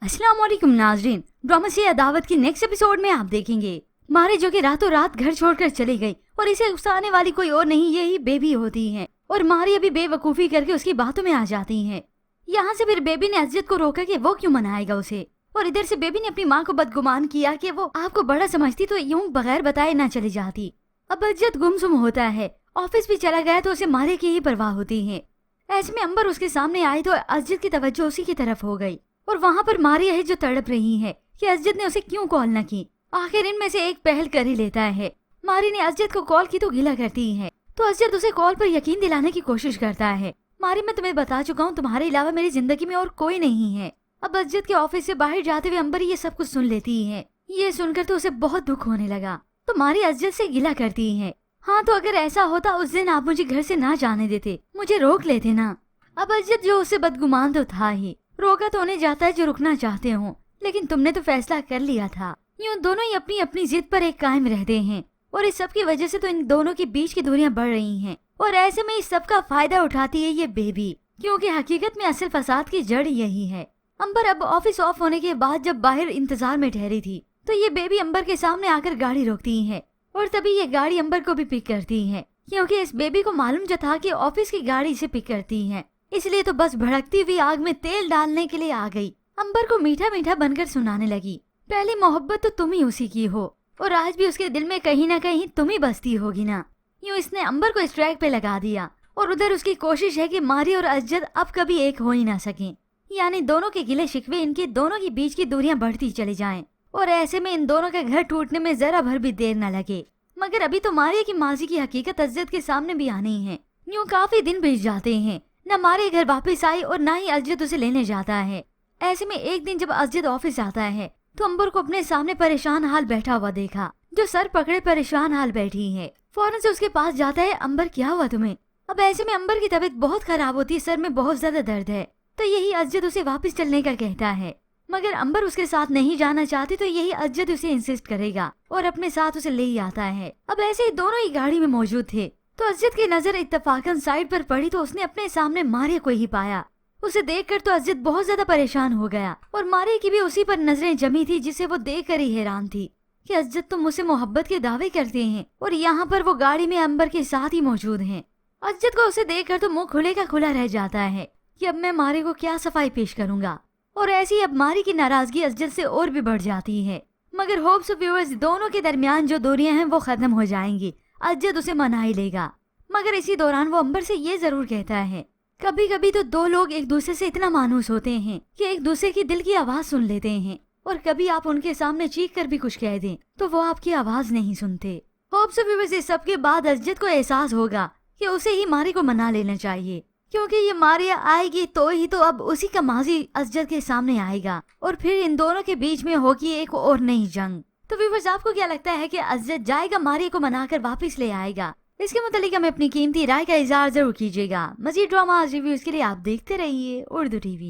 अस्सलाम वालेकुम नाजरीन, ड्रामा से अदावत की नेक्स्ट एपिसोड में आप देखेंगे मारे जो कि रातों रात घर छोड़कर चली गई और इसे उकसाने वाली कोई और नहीं यही बेबी होती है। और मारी अभी बेवकूफी करके उसकी बातों में आ जाती है। यहाँ से फिर बेबी ने अजद को रोका कि वो क्यों मनाएगा उसे, और इधर से बेबी ने अपनी माँ को बदगुमान किया कि वो आपको बड़ा समझती तो यूं बगैर बताए ना चली जाती। अब अजद गुमसुम होता है, ऑफिस भी चला गया तो उसे मारे की ही परवाह होती है। ऐसे में अंबर उसके सामने आई तो अजद की तवज्जो उसी की तरफ हो गई और वहाँ पर मारिया है जो तड़प रही है कि अजद ने उसे क्यों कॉल न की। आखिर इनमें से एक पहल कर ही लेता है। मारी ने अजद को कॉल की तो गिला करती है, तो अजद उसे कॉल पर यकीन दिलाने की कोशिश करता है। मारी, मैं तुम्हें बता चुका हूँ तुम्हारे अलावा मेरी जिंदगी में और कोई नहीं है। अब अजद के ऑफिस से बाहर जाते हुए अंबर ये सब कुछ सुन लेती है। ये सुनकर तो उसे बहुत दुख होने लगा, तो मारी अजद से गिला करती है। हाँ तो अगर ऐसा होता उस दिन आप मुझे घर से ना जाने देते, मुझे रोक लेते ना। अब अजद जो उसे बदगुमान तो था ही, रोका तो उन्हें जाता है जो रुकना चाहते हो, लेकिन तुमने तो फैसला कर लिया था। यूं दोनों ही अपनी अपनी जिद पर एक कायम रहते हैं और इस सब की वजह से तो इन दोनों के बीच की दूरियां बढ़ रही हैं। और ऐसे में इस सब का फायदा उठाती है ये बेबी, क्योंकि हकीकत में असल फसाद की जड़ यही है। अंबर अब ऑफिस ऑफ होने के बाद जब बाहर इंतजार में ठहरी थी तो ये बेबी अंबर के सामने आकर गाड़ी रोकती है और तभी ये गाड़ी अंबर को भी पिक करती है, क्योंकि इस बेबी को मालूम जो था कि ऑफिस की गाड़ी से पिक करती है, इसलिए तो बस भड़कती हुई आग में तेल डालने के लिए आ गई। अंबर को मीठा मीठा बनकर सुनाने लगी, पहली मोहब्बत तो तुम ही उसी की हो और आज भी उसके दिल में कहीं ना कहीं तुम ही बसती होगी ना। यूं इसने अंबर को इस ट्रैक पे लगा दिया और उधर उसकी कोशिश है कि मारी और अजद अब कभी एक हो ही ना सके, यानी दोनों के गिले शिकवे इनके दोनों के बीच की दूरियां बढ़ती चली जाएं और ऐसे में इन दोनों का घर टूटने में जरा भर भी देर न लगे। मगर अभी तो मारिया की माजी की हकीकत अजद के सामने भी आनी है। यूं काफी दिन बीत जाते हैं, न मारे घर वापस आई और न ही अजद उसे लेने जाता है। ऐसे में एक दिन जब अजद ऑफिस जाता है तो अंबर को अपने सामने परेशान हाल बैठा हुआ देखा, जो सर पकड़े परेशान हाल बैठी है। फौरन से उसके पास जाता है, अंबर क्या हुआ तुम्हें? अब ऐसे में अंबर की तबीयत बहुत खराब होती है, सर में बहुत ज्यादा दर्द है। तो यही अजद उसे वापस चलने का कहता है, मगर अंबर उसके साथ नहीं जाना चाहती तो यही अजद उसे इंसिस्ट करेगा और अपने साथ उसे ले ही आता है। अब ऐसे ही दोनों ही गाड़ी में मौजूद थे तो अजद की नजर इत्तफाकन साइड पर पड़ी तो उसने अपने सामने मारिया को ही पाया। उसे देखकर तो अजद बहुत ज्यादा परेशान हो गया और मारिया की भी उसी पर नजरें जमी थी, जिसे वो देखकर ही हैरान थी कि अजद तुम मुझसे मोहब्बत के दावे करते हैं और यहाँ पर वो गाड़ी में अंबर के साथ ही मौजूद हैं। अजद को उसे देखकर तो मुंह खुले का खुला रह जाता है कि अब मैं मारिया को क्या सफाई पेश करूंगा। और ऐसी अब मारी की नाराजगी अजद से और भी बढ़ जाती है। मगर होप्स ऑफ व्यूअर्स दोनों के दरमियान जो दूरियां हैं वो खत्म हो जाएंगी, अजद उसे मना ही लेगा। मगर इसी दौरान वो अंबर से ये जरूर कहता है, कभी कभी तो दो लोग एक दूसरे से इतना मानूस होते हैं कि एक दूसरे की दिल की आवाज सुन लेते हैं, और कभी आप उनके सामने चीख कर भी कुछ कह दें तो वो आपकी आवाज नहीं सुनते। होप्स ऑफ व्यूअर्स इस सब के बाद अजद को एहसास होगा कि उसे ही मारी को मना लेना चाहिए, क्योंकि ये मारिया आएगी तो ही तो अब उसी का माजी अजद के सामने आएगा और फिर इन दोनों के बीच में होगी एक और नई जंग। तो व्यूअर्स आपको क्या लगता है कि अजद जाएगा मारिया को मनाकर वापस ले आएगा? इसके मुतालिक हमें अपनी कीमती राय का इज़हार जरूर कीजिएगा। मज़ीद ड्रामा रिव्यूज के लिए आप देखते रहिए उर्दू टीवी।